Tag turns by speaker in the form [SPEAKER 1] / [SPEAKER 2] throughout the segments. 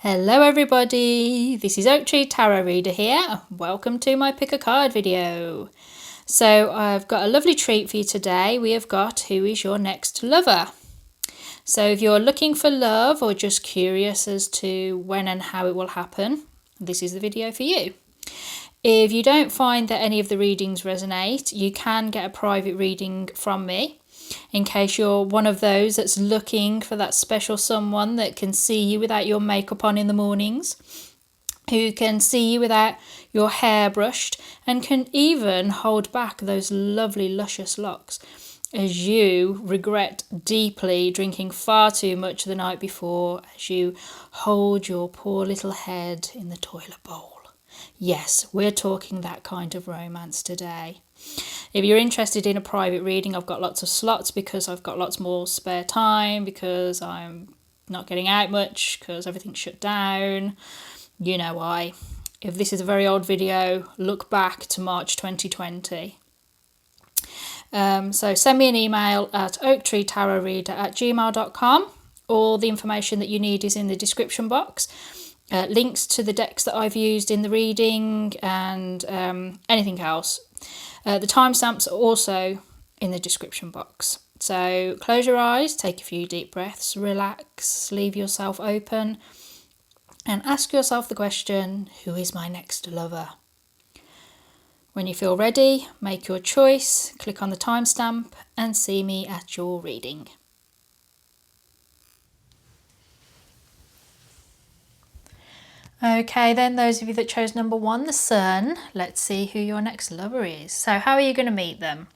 [SPEAKER 1] Hello everybody, this is Oak Tree Tarot Reader here. Welcome to my pick a card video. So I've got a lovely treat for you today. We have got Who is Your Next Lover? So if you're looking for love or just curious as to when and how it will happen, this is the video for you. If you don't find that any of the readings resonate, you can get a private reading from me. In case you're one of those that's looking for that special someone that can see you without your makeup on in the mornings, who can see you without your hair brushed, and can even hold back those lovely luscious locks as you regret deeply drinking far too much the night before as you hold your poor little head in the toilet bowl. Yes, we're talking that kind of romance today. If you're interested in a private reading, I've got lots of slots because I've got lots more spare time, because I'm not getting out much, because everything's shut down. You know why. If this is a very old video, look back to March 2020. So send me an email at oaktreetarotreader@gmail.com. All the information that you need is in the description box. Links to the decks that I've used in the reading and anything else. The timestamps are also in the description box. So close your eyes, take a few deep breaths, relax, leave yourself open, and ask yourself the question, who is my next lover? When you feel ready, make your choice, click on the timestamp, and see me at your reading. Okay, then those of you that chose number 1, the Sun, let's see who your next lover is. So how are you going to meet them?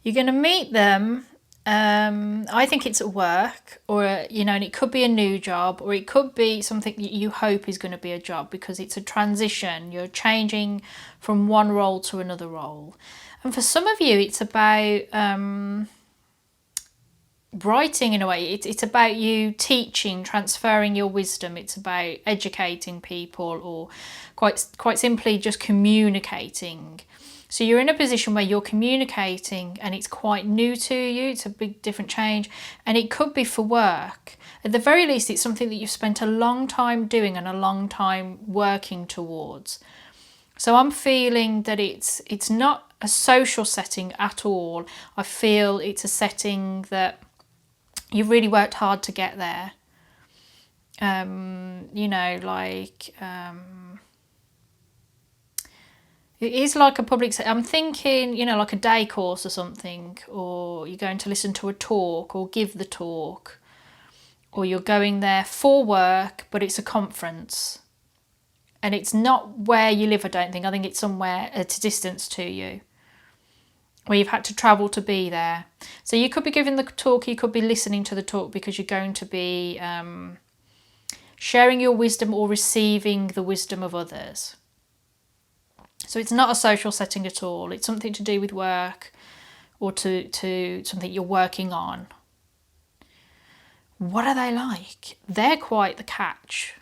[SPEAKER 1] You're going to meet them, I think it's at work, or, and it could be a new job, or it could be something that you hope is going to be a job, because it's a transition. You're changing from one role to another role. And for some of you, it's about writing in a way. It's about you teaching, transferring your wisdom. It's about educating people, or quite simply just communicating. So you're in a position where you're communicating and it's quite new to you. It's a big different change, and it could be for work. At the very least, it's something that you've spent a long time doing and a long time working towards. So I'm feeling that it's not a social setting at all. I feel it's a setting that you've really worked hard to get there. It is like a public setting. I'm thinking, like a day course or something, or you're going to listen to a talk or give the talk, or you're going there for work, but it's a conference. And it's not where you live, I don't think. I think it's somewhere at a distance to you, where you've had to travel to be there. So you could be giving the talk, you could be listening to the talk, because you're going to be sharing your wisdom or receiving the wisdom of others. So it's not a social setting at all. It's something to do with work, or to something you're working on. What are they like? They're quite the catch.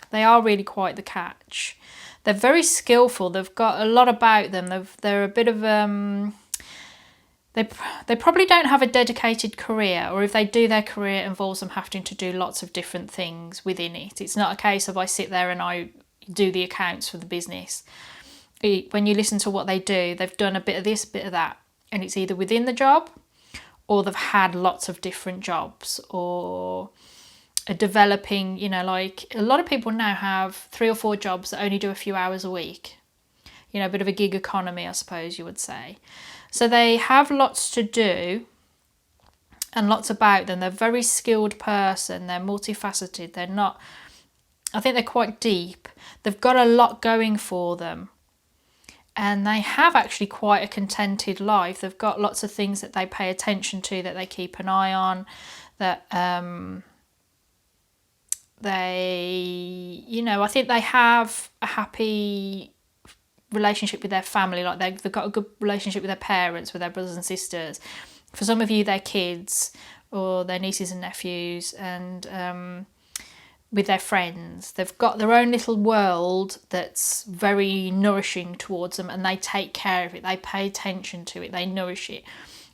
[SPEAKER 1] They are really quite the catch. They're very skillful. They've got a lot about them. They're a bit of they probably don't have a dedicated career, or if they do, their career involves them having to do lots of different things within it. It's not a case of I sit there and I do the accounts for the business. When you listen to what they do, they've done a bit of this, bit of that, and it's either within the job, or they've had lots of different jobs, or are developing, like a lot of people now have 3 or 4 jobs that only do a few hours a week. A bit of a gig economy, I suppose you would say. So they have lots to do and lots about them. They're a very skilled person. They're multifaceted. I think they're quite deep. They've got a lot going for them. And they have actually quite a contented life. They've got lots of things that they pay attention to, that they keep an eye on, that I think they have a happy relationship with their family. Like they've got a good relationship with their parents, with their brothers and sisters. For some of you, their kids, or their nieces and nephews, and with their friends. They've got their own little world that's very nourishing towards them, and they take care of it. They pay attention to it. They nourish it.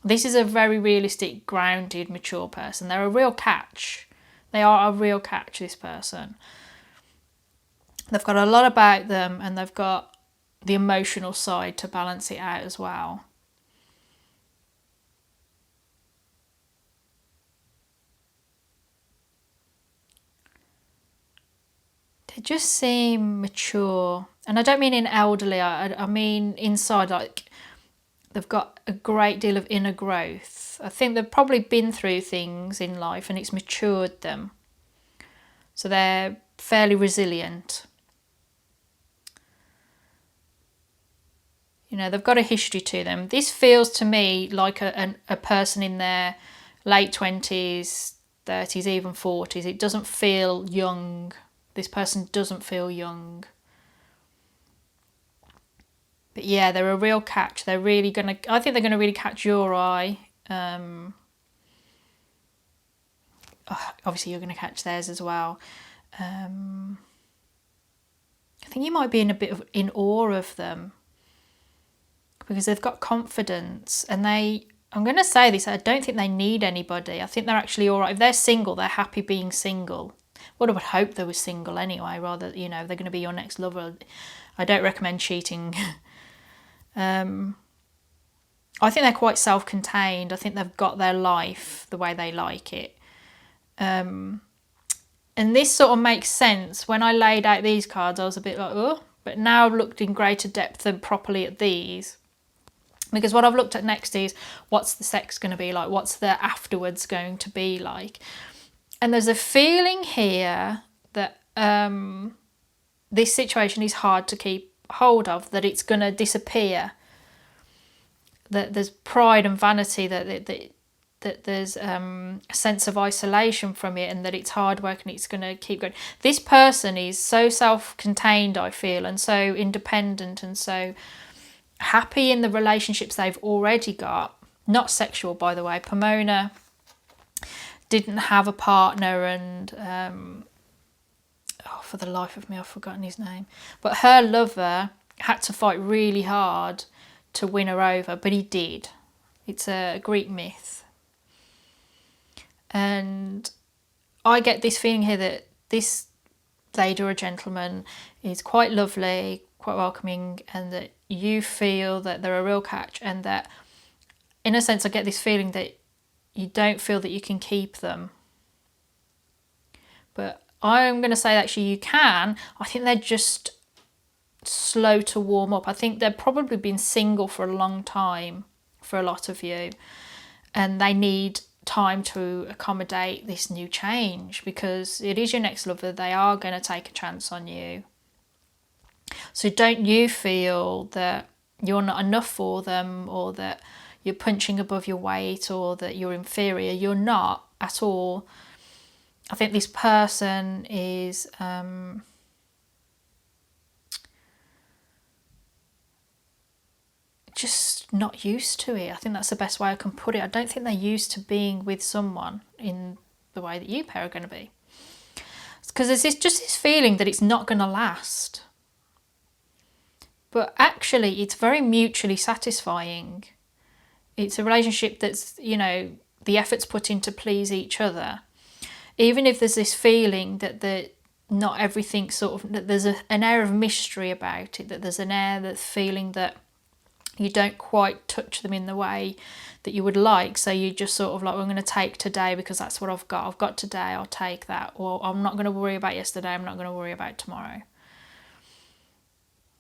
[SPEAKER 1] This is a very realistic, grounded, mature person. They're a real catch. They are a real catch, this person. They've got a lot about them, and they've got the emotional side to balance it out as well. They just seem mature. And I don't mean in elderly, I mean inside, like they've got a great deal of inner growth. I think they've probably been through things in life and it's matured them. So they're fairly resilient. You know, they've got a history to them. This feels to me like a person in their late 20s, 30s, even 40s. It doesn't feel young. This person doesn't feel young. But yeah, they're a real catch. They're really going to, I think they're going to really catch your eye. Obviously, you're going to catch theirs as well. I think you might be in awe of them because they've got confidence, and I'm going to say this, I don't think they need anybody. I think they're actually all right. If they're single, they're happy being single. Well, I would hope they were single anyway, rather, you know, they're going to be your next lover. I don't recommend cheating. I think they're quite self-contained. I think they've got their life the way they like it. And this sort of makes sense. When I laid out these cards, I was a bit like, oh, but now I've looked in greater depth and properly at these. Because what I've looked at next is, what's the sex going to be like? What's the afterwards going to be like? And there's a feeling here that this situation is hard to keep hold of, that it's going to disappear, that there's pride and vanity, that there's a sense of isolation from it, and that it's hard work and it's going to keep going. This person is so self-contained, I feel, and so independent and so happy in the relationships they've already got. Not sexual, by the way. Pomona didn't have a partner, and for the life of me I've forgotten his name, but her lover had to fight really hard to win her over, but he did. It's a Greek myth. And I get this feeling here that this lady or a gentleman is quite lovely, quite welcoming, and that you feel that they're a real catch, and that in a sense I get this feeling that you don't feel that you can keep them. But I'm going to say actually you can. I think they're just slow to warm up. I think they've probably been single for a long time for a lot of you, and they need time to accommodate this new change, because it is your next lover. They are going to take a chance on you. So don't you feel that you're not enough for them, or that you're punching above your weight, or that you're inferior. You're not at all. I think this person is just not used to it. I think that's the best way I can put it. I don't think they're used to being with someone in the way that you pair are going to be. Because there's just this feeling that it's not going to last. But actually, it's very mutually satisfying. It's a relationship that's, you know, the effort's put in to please each other. Even if there's this feeling that not everything sort of, that there's an air of mystery about it, that there's an air that's feeling that you don't quite touch them in the way that you would like. So you just sort of like, well, I'm going to take today because that's what I've got. I've got today, I'll take that. Or I'm not going to worry about yesterday, I'm not going to worry about tomorrow.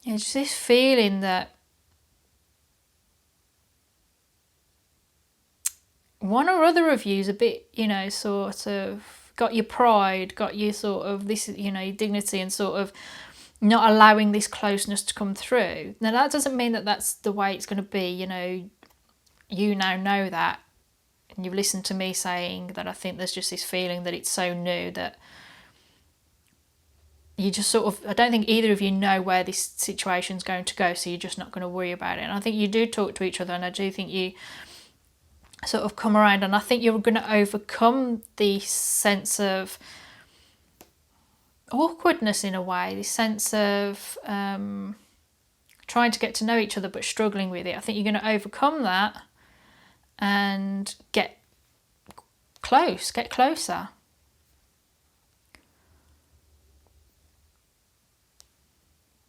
[SPEAKER 1] It's just this feeling that one or other of you is a bit, you know, sort of got your pride, got your sort of this, you know, your dignity, and sort of not allowing this closeness to come through. Now, that doesn't mean that that's the way it's going to be. You know, you now know that, and you've listened to me saying that I think there's just this feeling that it's so new that you just sort of, I don't think either of you know where this situation's going to go, so you're just not going to worry about it. And I think you do talk to each other, and I do think you sort of come around, and I think you're going to overcome the sense of awkwardness in a way, this sense of trying to get to know each other but struggling with it. I think you're going to overcome that and get closer.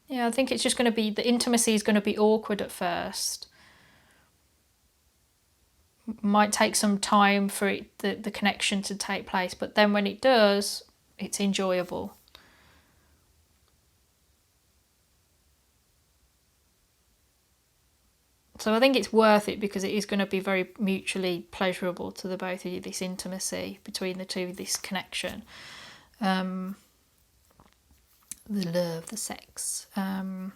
[SPEAKER 1] Yeah, I think it's just going to be, the intimacy is going to be awkward at first. Might take some time for the connection to take place, but then when it does, it's enjoyable. So I think it's worth it because it is going to be very mutually pleasurable to the both of you, this intimacy between the two, this connection. The love, the sex. I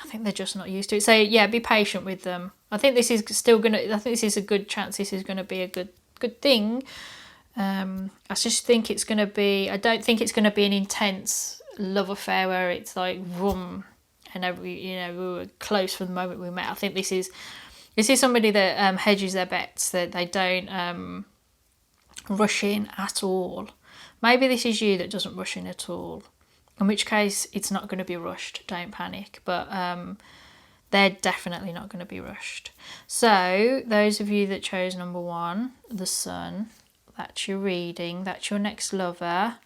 [SPEAKER 1] think they're just not used to it. So yeah, be patient with them. I think this is still going to, I think this is a good chance. This is going to be a good thing. I just think it's going to be, I don't think it's going to be an intense love affair where it's like, vroom, and we were close from the moment we met. I think this is somebody that hedges their bets, that they don't rush in at all. Maybe this is you that doesn't rush in at all, in which case it's not going to be rushed. Don't panic, but they're definitely not going to be rushed. So those of you that chose number 1, the Sun, that's your reading, that's your next lover.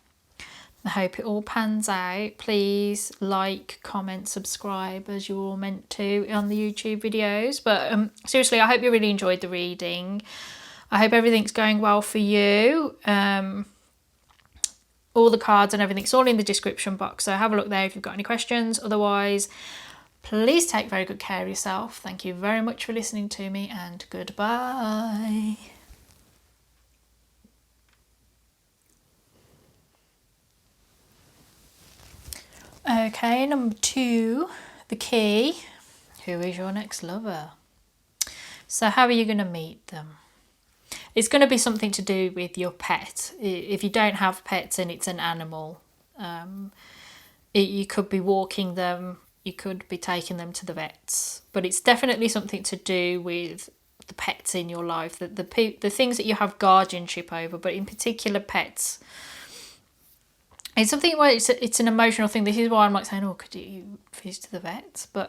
[SPEAKER 1] I hope it all pans out. Please like, comment, subscribe as you're all meant to on the YouTube videos. But seriously, I hope you really enjoyed the reading. I hope everything's going well for you. All the cards and everything's all in the description box, so have a look there if you've got any questions. Otherwise, please take very good care of yourself. Thank you very much for listening to me, and goodbye. Okay, number 2, the key. Who is your next lover? So how are you going to meet them? It's going to be something to do with your pet. If you don't have pets and it's an animal, you could be walking them, you could be taking them to the vets, but it's definitely something to do with the pets in your life, the things that you have guardianship over, but in particular pets. It's something where it's an emotional thing. This is why I'm like saying, oh, could you visit the vets? But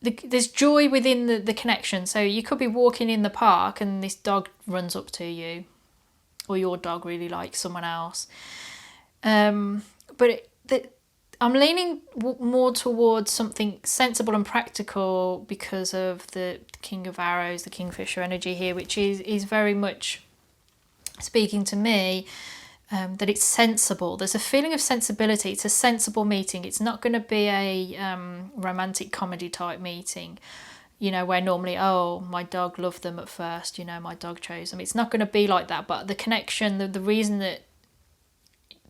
[SPEAKER 1] there's joy within the connection. So you could be walking in the park and this dog runs up to you, or your dog really likes someone else. But I'm leaning more towards something sensible and practical because of the King of Arrows, the Kingfisher energy here, which is very much speaking to me. That it's sensible. There's a feeling of sensibility. It's a sensible meeting. It's not going to be a romantic comedy type meeting, where normally, oh, my dog loved them at first, my dog chose them. It's not going to be like that, but the connection, the reason that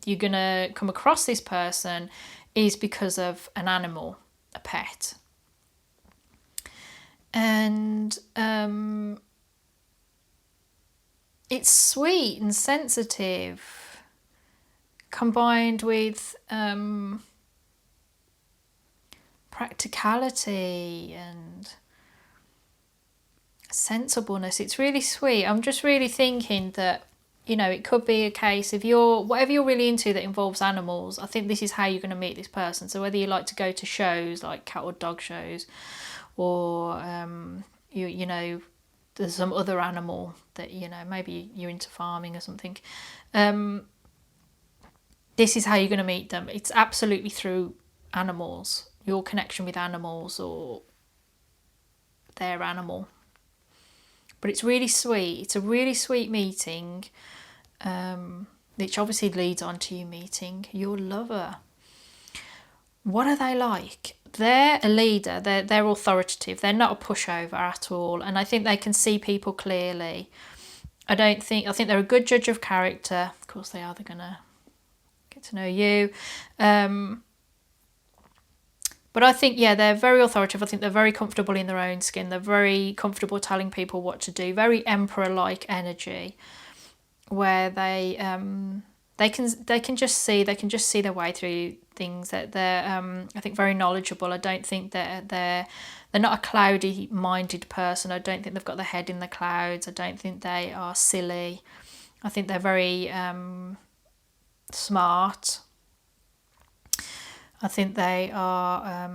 [SPEAKER 1] you're going to come across this person is because of an animal, a pet. And it's sweet and sensitive, combined with practicality and sensibleness. It's really sweet. I'm just really thinking that, it could be a case of whatever you're really into that involves animals. I think this is how you're going to meet this person. So whether you like to go to shows like cat or dog shows, or there's some other animal that maybe you're into farming or something. This is how you're going to meet them. It's absolutely through animals, your connection with animals or their animal. But it's really sweet. It's a really sweet meeting, which obviously leads on to you meeting your lover. What are they like? They're a leader. They're authoritative. They're not a pushover at all. And I think they can see people clearly. I think they're a good judge of character. Of course they are. They're going to get to know you. But I think, they're very authoritative. I think they're very comfortable in their own skin. They're very comfortable telling people what to do. Very emperor-like energy, where they can just see their way through things. That they're I think very knowledgeable. I don't think that they're not a cloudy-minded person. I don't think they've got their head in the clouds. I don't think they are silly. I think they're very smart. I think they are,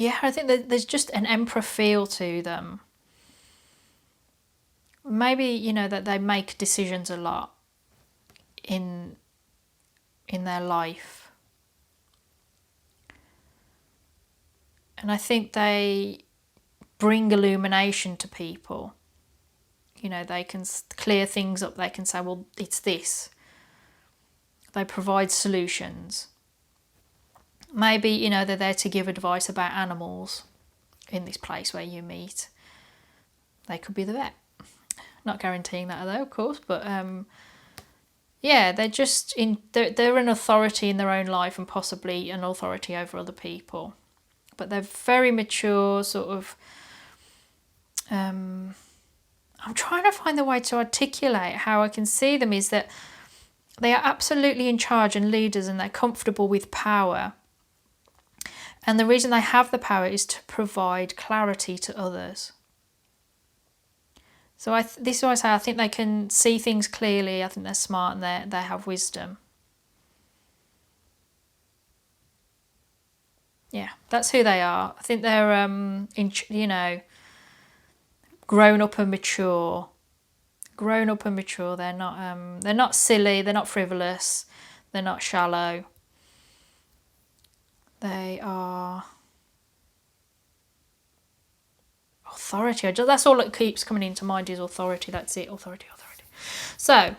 [SPEAKER 1] I think that there's just an emperor feel to them. Maybe, that they make decisions a lot in their life. And I think they bring illumination to people. You know, they can clear things up. They can say, well, it's this. They provide solutions. Maybe, you know, they're there to give advice about animals in this place where you meet. They could be the vet. Not guaranteeing that though, of course, but yeah, they're just they're an authority in their own life and possibly an authority over other people. But they're very mature, sort of. I'm trying to find the way to articulate how I can see them, is that they are absolutely in charge and leaders, and they're comfortable with power. And the reason they have the power is to provide clarity to others. So this is why I say I think they can see things clearly. I think they're smart and they have wisdom. Yeah, that's who they are. I think they're grown up and mature. Grown up and mature. They're not silly. They're not frivolous. They're not shallow. They are authority. That's all that keeps coming into mind is authority. That's it. Authority. So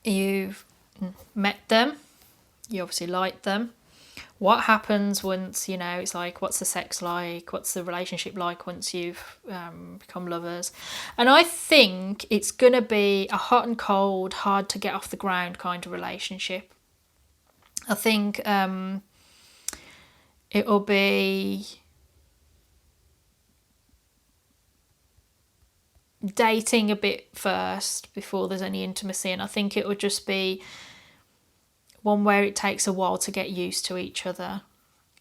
[SPEAKER 1] you've met them. You obviously like them. What happens once, you know, it's like, what's the sex like? What's the relationship like once you've become lovers? And I think it's going to be a hot and cold, hard to get off the ground kind of relationship. I think it'll be dating a bit first before there's any intimacy, and I think it will just be one where it takes a while to get used to each other.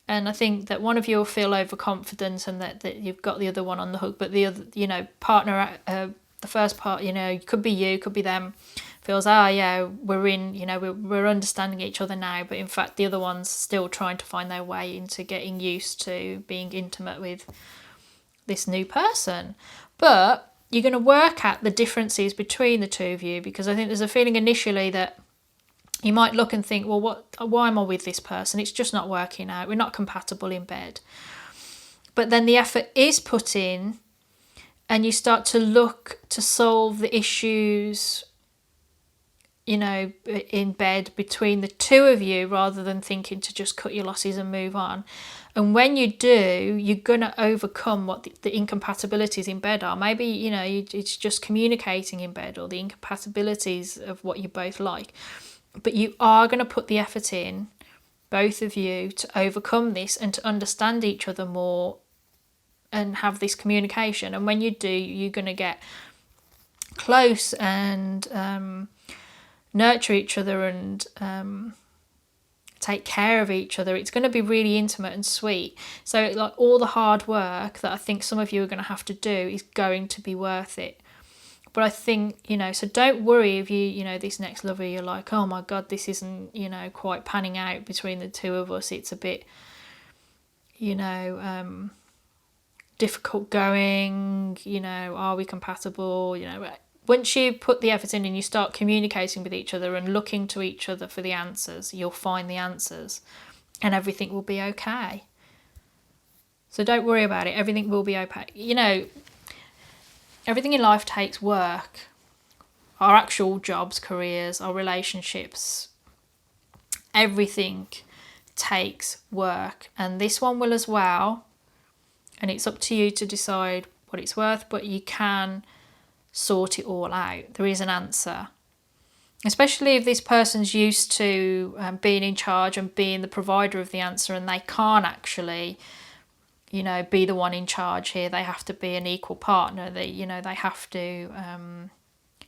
[SPEAKER 1] And I think that one of you will feel overconfident and that you've got the other one on the hook, but the other, you know, partner, the first part, you know, could be you, could be them, feels, we're understanding each other now, but in fact the other one's still trying to find their way into getting used to being intimate with this new person. But you're going to work at the differences between the two of you, because I think there's a feeling initially that you might look and think, well, why am I with this person? It's just not working out. We're not compatible in bed. But then the effort is put in and you start to look to solve the issues, you know, in bed between the two of you, rather than thinking to just cut your losses and move on. And when you do, you're going to overcome what the incompatibilities in bed are. Maybe, you know, it's just communicating in bed, or the incompatibilities of what you both like. But you are going to put the effort in, both of you, to overcome this and to understand each other more and have this communication. And when you do, you're going to get close and nurture each other and take care of each other. It's going to be really intimate and sweet. So like all the hard work that I think some of you are going to have to do is going to be worth it. But I think, you know, so don't worry if you know, this next lover, you're like, oh my God, this isn't, you know, quite panning out between the two of us. It's a bit, you know, difficult going, you know, are we compatible? You know, once you put the effort in and you start communicating with each other and looking to each other for the answers, you'll find the answers and everything will be okay. So don't worry about it. Everything will be okay. You know, everything in life takes work. Our actual jobs, careers, our relationships, everything takes work. And this one will as well. And it's up to you to decide what it's worth, but you can sort it all out. There is an answer. Especially if this person's used to being in charge and being the provider of the answer, and they can't actually, you know, be the one in charge here. They have to be an equal partner. They have to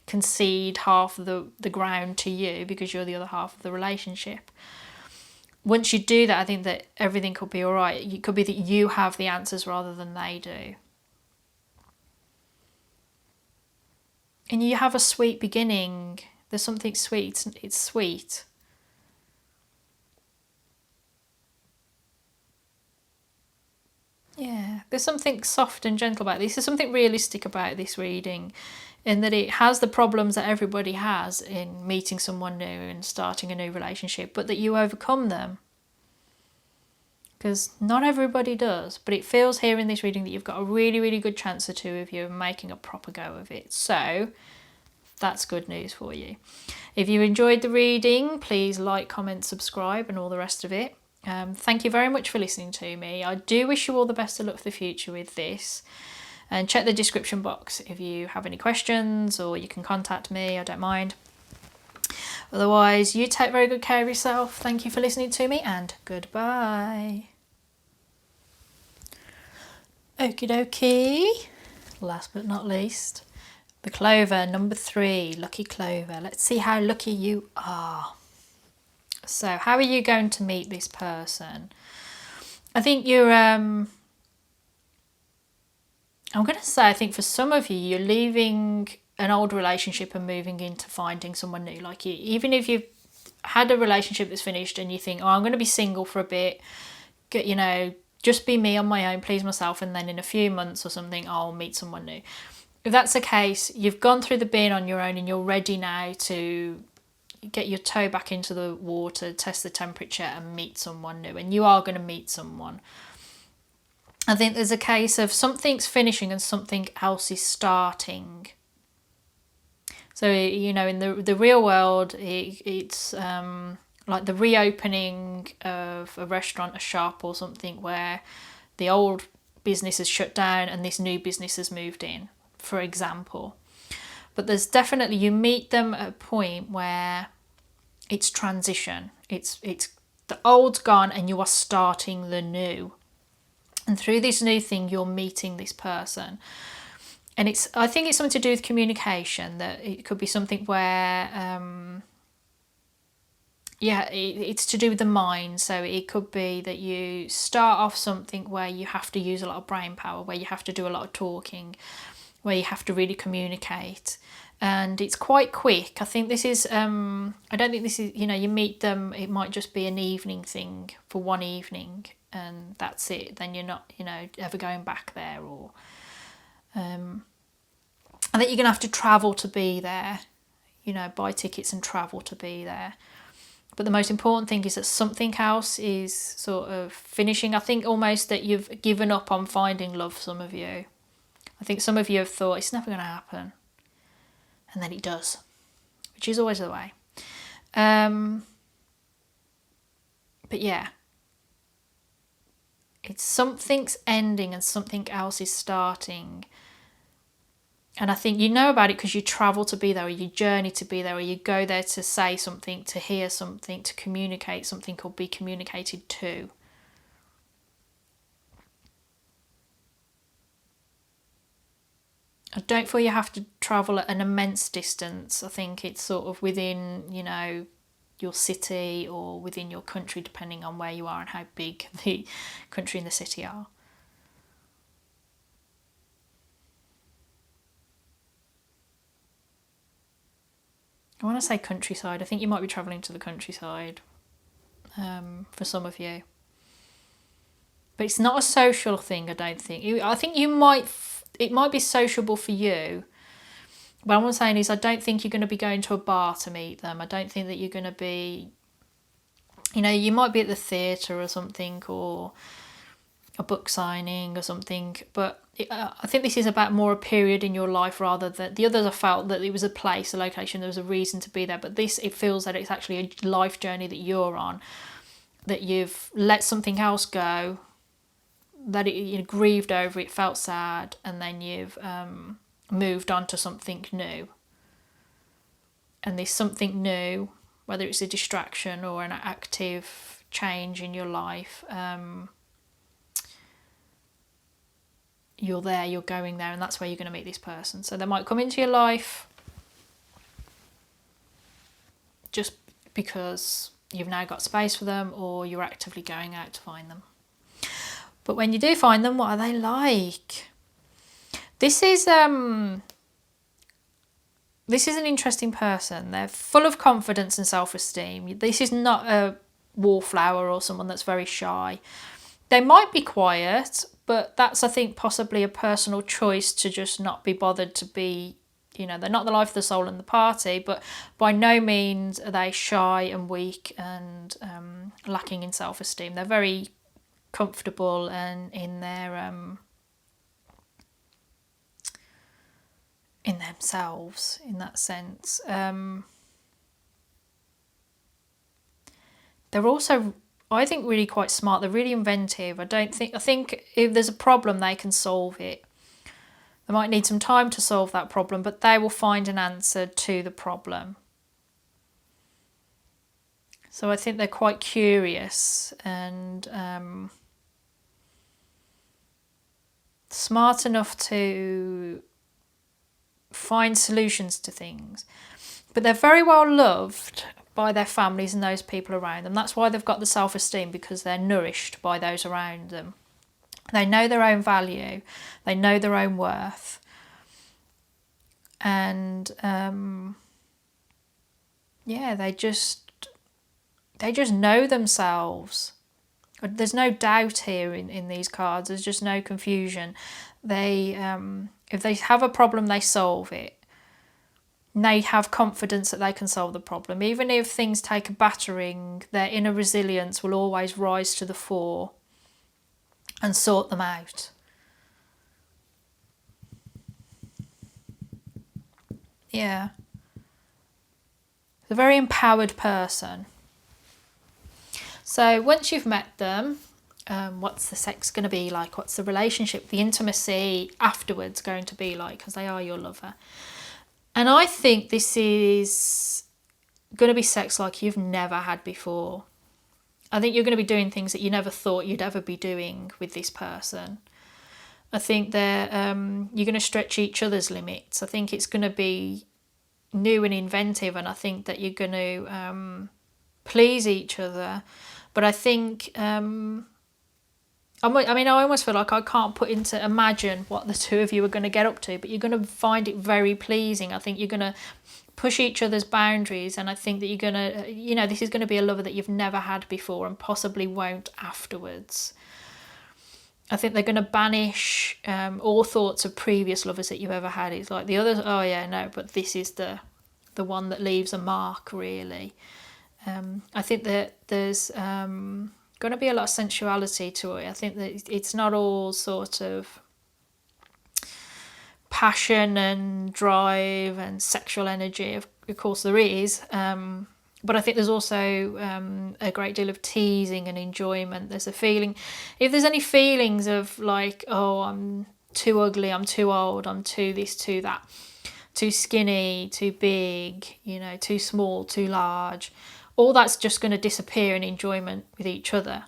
[SPEAKER 1] concede half of the ground to you because you're the other half of the relationship. Once you do that, I think that everything could be all right. It could be that you have the answers rather than they do. And you have a sweet beginning. There's something sweet. It's sweet. Yeah, there's something soft and gentle about this. There's something realistic about this reading, in that it has the problems that everybody has in meeting someone new and starting a new relationship, but that you overcome them. Because not everybody does, but it feels here in this reading that you've got a really, really good chance, the two of you, of making a proper go of it. So that's good news for you. If you enjoyed the reading, please like, comment, subscribe, and all the rest of it. Thank you very much for listening to me. I do wish you all the best of luck for the future with this. And check the description box if you have any questions, or you can contact me, I don't mind. Otherwise, you take very good care of yourself. Thank you for listening to me, and goodbye. Okie dokie. Last but not least, the Clover, number 3, Lucky Clover. Let's see how lucky you are. So, how are you going to meet this person? I think you're, I'm going to say, I think for some of you, you're leaving an old relationship and moving into finding someone new. Like, even if you've had a relationship that's finished and you think, oh, I'm going to be single for a bit, you know, just be me on my own, please myself, and then in a few months or something, I'll meet someone new. If that's the case, you've gone through the bin on your own and you're ready now to get your toe back into the water, test the temperature, and meet someone new. And you are going to meet someone. I think there's a case of something's finishing and something else is starting. So, you know, in the real world, it's like the reopening of a restaurant, a shop or something, where the old business has shut down and this new business has moved in, for example. But there's definitely, you meet them at a point where it's transition. It's the old's gone and you are starting the new. And through this new thing, you're meeting this person. And I think it's something to do with communication, that it could be something where, it's to do with the mind. So it could be that you start off something where you have to use a lot of brain power, where you have to do a lot of talking, where you have to really communicate. And it's quite quick. I think this is, I don't think this is, you know, you meet them, it might just be an evening thing for one evening and that's it. Then you're not, you know, ever going back there. Or I think you're going to have to travel to be there, you know, buy tickets and travel to be there. But the most important thing is that something else is sort of finishing. I think almost that you've given up on finding love, some of you. I think some of you have thought it's never going to happen. And then it does, which is always the way. But yeah, it's something's ending and something else is starting. And I think you know about it because you travel to be there, or you journey to be there, or you go there to say something, to hear something, to communicate something, or be communicated to. I don't feel you have to travel at an immense distance. I think it's sort of within, you know, your city or within your country, depending on where you are and how big the country and the city are. I want to say countryside. I think you might be travelling to the countryside for some of you. But it's not a social thing, I don't think. I think it might be sociable for you. What I'm saying is I don't think you're going to be going to a bar to meet them. I don't think that you're going to be, you know, you might be at the theatre or something, or a book signing or something. But I think this is about more a period in your life rather than the others. I felt that it was a place, a location, there was a reason to be there. But this, it feels that it's actually a life journey that you're on, that you've let something else go, that you grieved over it, felt sad, and then you've moved on to something new. And this something new, whether it's a distraction or an active change in your life, you're there, you're going there, and that's where you're going to meet this person. So they might come into your life just because you've now got space for them, or you're actively going out to find them. But when you do find them, what are they like? This is an interesting person. They're full of confidence and self-esteem. This is not a wallflower or someone that's very shy. They might be quiet, but that's, I think, possibly a personal choice to just not be bothered to be, you know, they're not the life of the soul in the party, but by no means are they shy and weak and lacking in self-esteem. They're very comfortable and in themselves in that sense. They're also, I think, really quite smart. They're really inventive. I think if there's a problem, they can solve it. They might need some time to solve that problem, but they will find an answer to the problem. So I think they're quite curious and smart enough to find solutions to things. But they're very well loved by their families and those people around them. That's why they've got the self-esteem, because they're nourished by those around them. They know their own value. They know their own worth. And they just know themselves. There's no doubt here in these cards. There's just no confusion. They if they have a problem, they solve it. And they have confidence that they can solve the problem. Even if things take a battering, their inner resilience will always rise to the fore and sort them out. Yeah. It's a very empowered person. So once you've met them, what's the sex going to be like? What's the relationship, the intimacy afterwards going to be like? Because they are your lover. And I think this is going to be sex like you've never had before. I think you're going to be doing things that you never thought you'd ever be doing with this person. I think you're going to stretch each other's limits. I think it's going to be new and inventive, and I think that you're going to please each other. But I think, I almost feel like I can't imagine what the two of you are going to get up to, but you're going to find it very pleasing. I think you're going to push each other's boundaries, and I think that you're going to, this is going to be a lover that you've never had before and possibly won't afterwards. I think they're going to banish all thoughts of previous lovers that you've ever had. It's like the others, oh yeah, no, but this is the one that leaves a mark, really. I think that there's going to be a lot of sensuality to it. I think that it's not all sort of passion and drive and sexual energy. Of course there is, but I think there's also a great deal of teasing and enjoyment. There's a feeling, if there's any feelings of like, oh, I'm too ugly, I'm too old, I'm too this, too that, too skinny, too big, too small, too large, all that's just going to disappear in enjoyment with each other.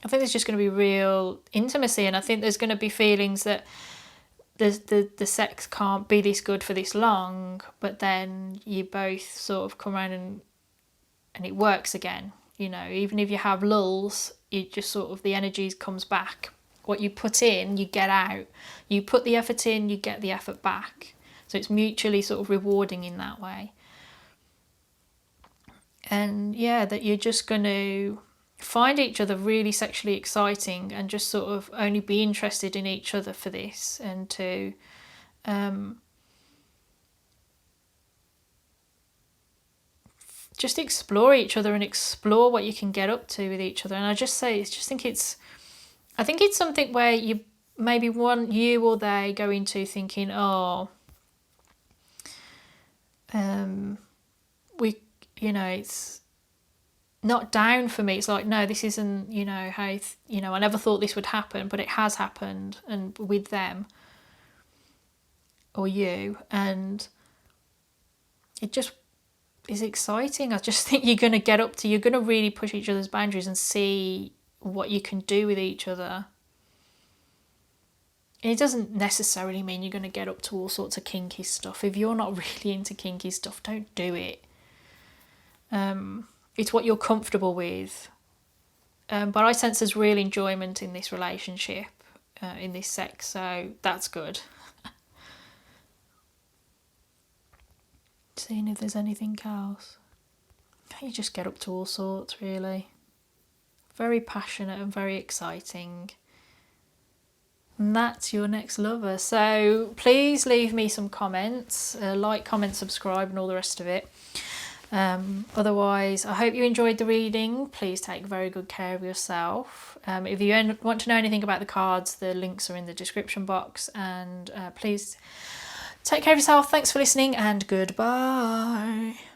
[SPEAKER 1] I think there's just going to be real intimacy, and I think there's going to be feelings that the sex can't be this good for this long, but then you both sort of come around and it works again. Even if you have lulls, you just sort of, the energy comes back. What you put in, you get out. You put the effort in, you get the effort back. So it's mutually sort of rewarding in that way. And yeah, that you're just going to find each other really sexually exciting and just sort of only be interested in each other for this, and to just explore each other and explore what you can get up to with each other. And I think it's something where you maybe you or they go into thinking, it's not down for me. It's like, no, this isn't, how, I never thought this would happen, but it has happened, and with them or you, and it just is exciting. I just think you're going to really push each other's boundaries and see what you can do with each other. And it doesn't necessarily mean you're going to get up to all sorts of kinky stuff. If you're not really into kinky stuff, don't do it. It's what you're comfortable with. But I sense there's real enjoyment in this relationship, in this sex, so that's good. Seeing if there's anything else. you just get up to all sorts, really. Very passionate and very exciting. And that's your next lover. So please leave me some comments, like, comment, subscribe and all the rest of it. Otherwise, I hope you enjoyed the reading. Please take very good care of yourself. If you want to know anything about the cards, the links are in the description box. And please take care of yourself. Thanks for listening and goodbye.